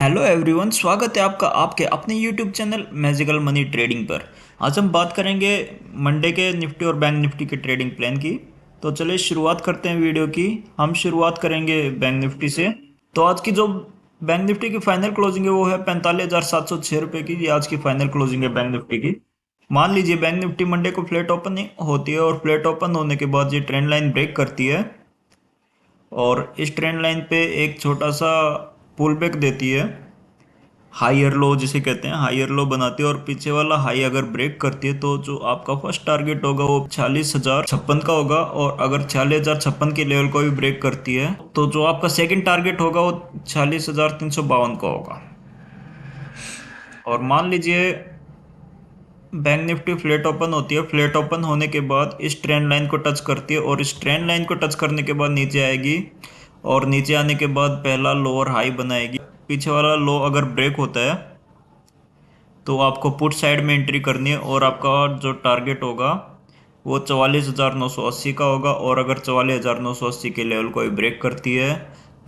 Hello everyone, स्वागत है आपका आपके अपने YouTube channel magical money trading पर। आज हम बात करेंगे मंडे के निफ्टी और बैंक निफ्टी के ट्रेडिंग प्लान की। तो चलिए शुरुआत करते हैं वीडियो की। हम शुरुआत करेंगे बैंक निफ्टी से। तो आज की जो बैंक निफ्टी की फाइनल क्लोजिंग है वो है 45,706 रुपये की। ये आज की फाइनल क्लोजिंग है बैंक निफ्टी की। मान लीजिए बैंक निफ्टी मंडे को फ्लैट ओपन होती है और फ्लैट ओपन होने के बाद ये ट्रेंड लाइन ब्रेक करती है और इस ट्रेंड लाइन पे एक छोटा सा पुल बैक देती है। हायर लो जिसे कहते हैं, हायर लो बनाती है और पीछे वाला हाई अगर ब्रेक करती है तो जो आपका फर्स्ट टारगेट होगा वो 46,056 का होगा। और अगर 46,056 के लेवल को भी ब्रेक करती है तो जो आपका सेकंड टारगेट होगा वो 46,352 का होगा। और मान लीजिए बैंक निफ्टी फ्लैट ओपन होती है, फ्लैट ओपन होने के बाद इस ट्रेंड लाइन को टच करती है और इस ट्रेंड लाइन को टच करने के बाद नीचे आएगी और नीचे आने के बाद पहला लोअर हाई बनाएगी। पीछे वाला लो अगर ब्रेक होता है तो आपको पुट साइड में एंट्री करनी है और आपका जो टारगेट होगा वो 44,980 का होगा। और अगर 44,980 के लेवल को ब्रेक करती है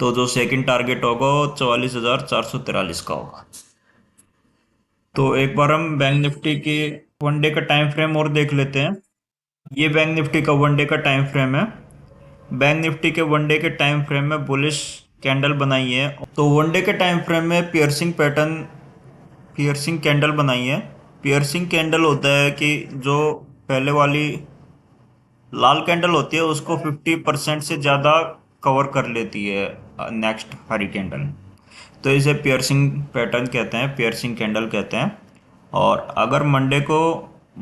तो जो सेकंड टारगेट होगा वो 44,443 का होगा। तो एक बार हम बैंक निफ्टी के वनडे का टाइम फ्रेम और देख लेते हैं। ये बैंक निफ्टी का वनडे का टाइम फ्रेम है। बैंक निफ्टी के वनडे के टाइम फ्रेम में बुलिश कैंडल बनाई है। तो वनडे के टाइम फ्रेम में पियर्सिंग कैंडल बनाई है। पियर्सिंग कैंडल होता है कि जो पहले वाली लाल कैंडल होती है उसको 50% से ज़्यादा कवर कर लेती है नेक्स्ट हरी कैंडल। तो इसे पियर्सिंग पैटर्न कहते हैं, पियर्सिंग कैंडल कहते हैं। और अगर मंडे को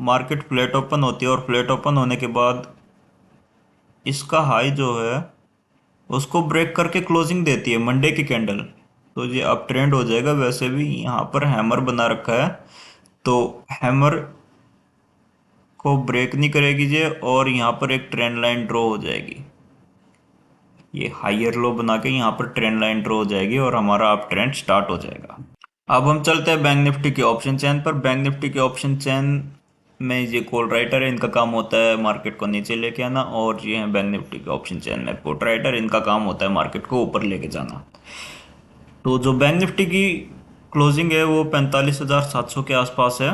मार्केट फ्लैट ओपन होती है और फ्लैट ओपन होने के बाद इसका हाई जो है उसको ब्रेक करके क्लोजिंग देती है मंडे की कैंडल तो ये अप ट्रेंड हो जाएगा। वैसे भी यहाँ पर हैमर बना रखा है तो हैमर को ब्रेक नहीं करेगी ये और यहाँ पर एक ट्रेंड लाइन ड्रॉ हो जाएगी। ये हायर लो बना के यहाँ पर ट्रेंड लाइन ड्रॉ हो जाएगी और हमारा अप ट्रेंड स्टार्ट हो जाएगा। अब हम चलते हैं बैंक निफ्टी के ऑप्शन चैन पर। बैंक निफ्टी के ऑप्शन चैन में ये कॉल राइटर है, इनका काम होता है मार्केट को नीचे लेके आना। और ये है बैंक निफ्टी के ऑप्शन चैन में पुट राइटर, इनका काम होता है मार्केट को ऊपर लेके जाना। तो जो बैंक निफ्टी की क्लोजिंग है वो 45,700 के आसपास है।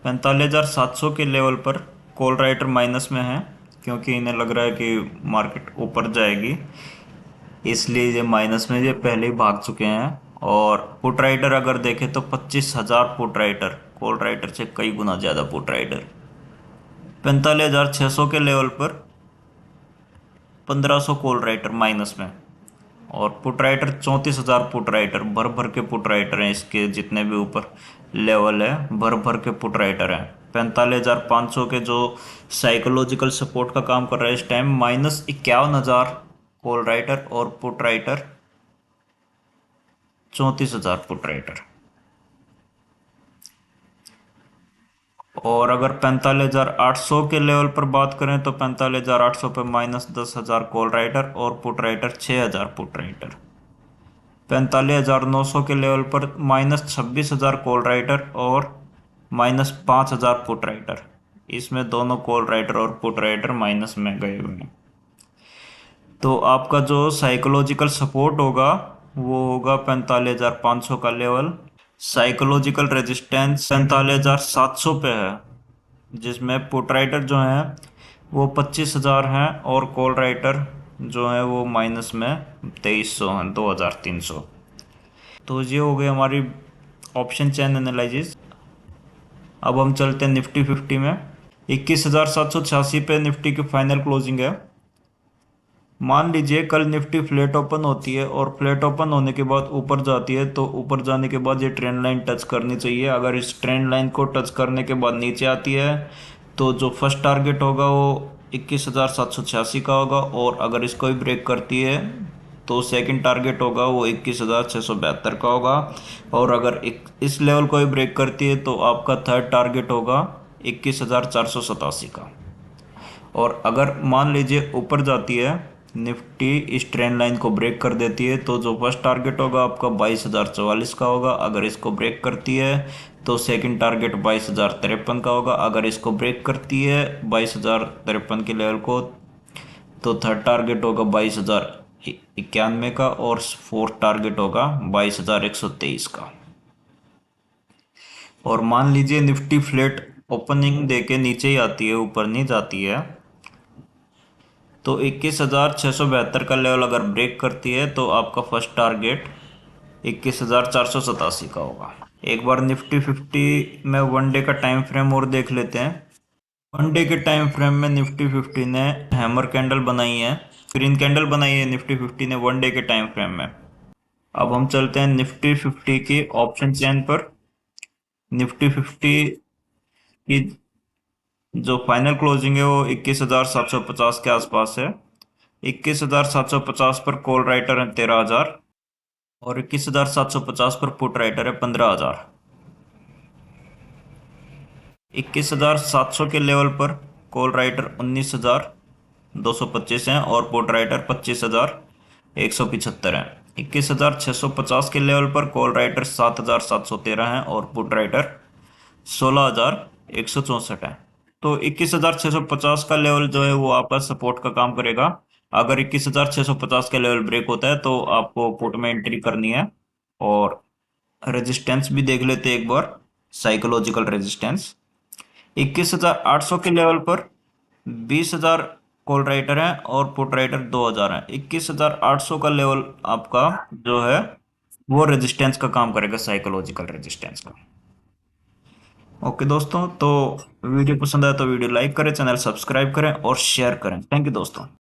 45,700 के लेवल पर कॉल राइटर माइनस में है क्योंकि इन्हें लग रहा है कि मार्केट ऊपर जाएगी, इसलिए ये माइनस में, ये पहले ही भाग चुके हैं। और पुट राइटर अगर देखें तो 25,000 पुट राइटर, कॉल राइटर से कई गुना ज़्यादा पुट राइटर। 45,600 के लेवल पर 1,500 कॉल राइटर माइनस में। और पुट राइटर 34,000 पुट राइटर, भर भर के पुट राइटर हैं, इसके जितने भी ऊपर लेवल है भर भर के पुट राइटर हैं। 45,500 के जो साइकोलॉजिकल सपोर्ट का काम कर रहा है इस टाइम, -51,000 कॉल राइटर और पुट राइटर 34,000 पुट राइटर। और अगर 45,800 के लेवल पर बात करें तो 45,800 पे -10,000 कॉल राइटर और पुट राइटर 6,000 पुट राइटर। 45,900 के लेवल पर -26,000 कॉल राइटर और -5,000 पुट राइटर। इसमें दोनों कॉल राइटर और पुट राइटर माइनस में गए हुए हैं। तो आपका जो साइकोलॉजिकल सपोर्ट होगा वो होगा 45,500 का लेवल। साइकोलॉजिकल रेजिस्टेंस 45,700 पे है, जिसमें पुट राइटर जो हैं वो 25,000 हैं और कॉल राइटर जो है वो माइनस में 2,300 हैं, 2,300। तो ये हो गई हमारी ऑप्शन चैन एनालिसिस। अब हम चलते हैं निफ्टी 50 में। 21,786 पे निफ्टी की फाइनल क्लोजिंग है। मान लीजिए कल निफ्टी फ्लैट ओपन होती है और फ्लैट ओपन होने के बाद ऊपर जाती है तो ऊपर जाने के बाद ये ट्रेंड लाइन टच करनी चाहिए। अगर इस ट्रेंड लाइन को टच करने के बाद नीचे आती है तो जो फर्स्ट टारगेट होगा वो 21,786 का होगा। और अगर इसको भी ब्रेक करती है तो सेकंड टारगेट होगा वो 21,672 का होगा। और अगर इस लेवल को भी ब्रेक करती है तो आपका थर्ड टारगेट होगा 21,487 का। और अगर मान लीजिए ऊपर जाती है निफ्टी, इस ट्रेंड लाइन को ब्रेक कर देती है तो जो फर्स्ट टारगेट होगा आपका 22,044 का होगा। अगर इसको ब्रेक करती है तो सेकंड टारगेट 22,053 का होगा। अगर इसको ब्रेक करती है 22,053 के लेवल को तो थर्ड टारगेट होगा 91 का, और फोर्थ टारगेट होगा 22,123 का। और मान लीजिए निफ्टी फ्लैट ओपनिंग देके नीचे ही आती है, ऊपर नहीं जाती है, तो 21,672 का लेवल अगर ब्रेक करती है तो आपका फर्स्ट टारगेट 21,487 का होगा। एक बार निफ्टी 50 में वन डे का टाइम फ्रेम और देख लेते हैं। वन डे के टाइम फ्रेम में निफ्टी 50 ने हैमर कैंडल बनाई है, ग्रीन कैंडल बनाई है निफ्टी 50 ने वन डे के टाइम फ्रेम में। अब हम चलते हैं निफ्टी 50 की ऑप्शन चेन पर। निफ्टी 50 की जो फाइनल क्लोजिंग है वो 21,750 के आसपास है। 21,750 पर कॉल राइटर है 13,000, और 21,750 पर पुट राइटर है 15,000। 21,700 के लेवल पर कॉल राइटर 19,225 हैं और पुट राइटर 25,175 हैं। 21,650 के लेवल पर कॉल राइटर 7,713 हैं और पुट राइटर 16,164 हैं। तो 21,650 का लेवल जो है वो आपका सपोर्ट का काम करेगा। अगर 21,650 का लेवल ब्रेक होता है तो आपको पुट में एंट्री करनी है। और रेजिस्टेंस भी देख लेते हैं एक बार, साइकोलॉजिकल रेजिस्टेंस 21,800 के लेवल पर 20,000 कॉल राइटर हैं और पुट राइटर 2,000 हैं। 21,800 का लेवल आपका जो है वो रेजिस्टेंस का काम करेगा, साइकोलॉजिकल रेजिस्टेंस का। ओके दोस्तों, तो वीडियो पसंद आया तो वीडियो लाइक करें, चैनल सब्सक्राइब करें और शेयर करें। थैंक यू दोस्तों।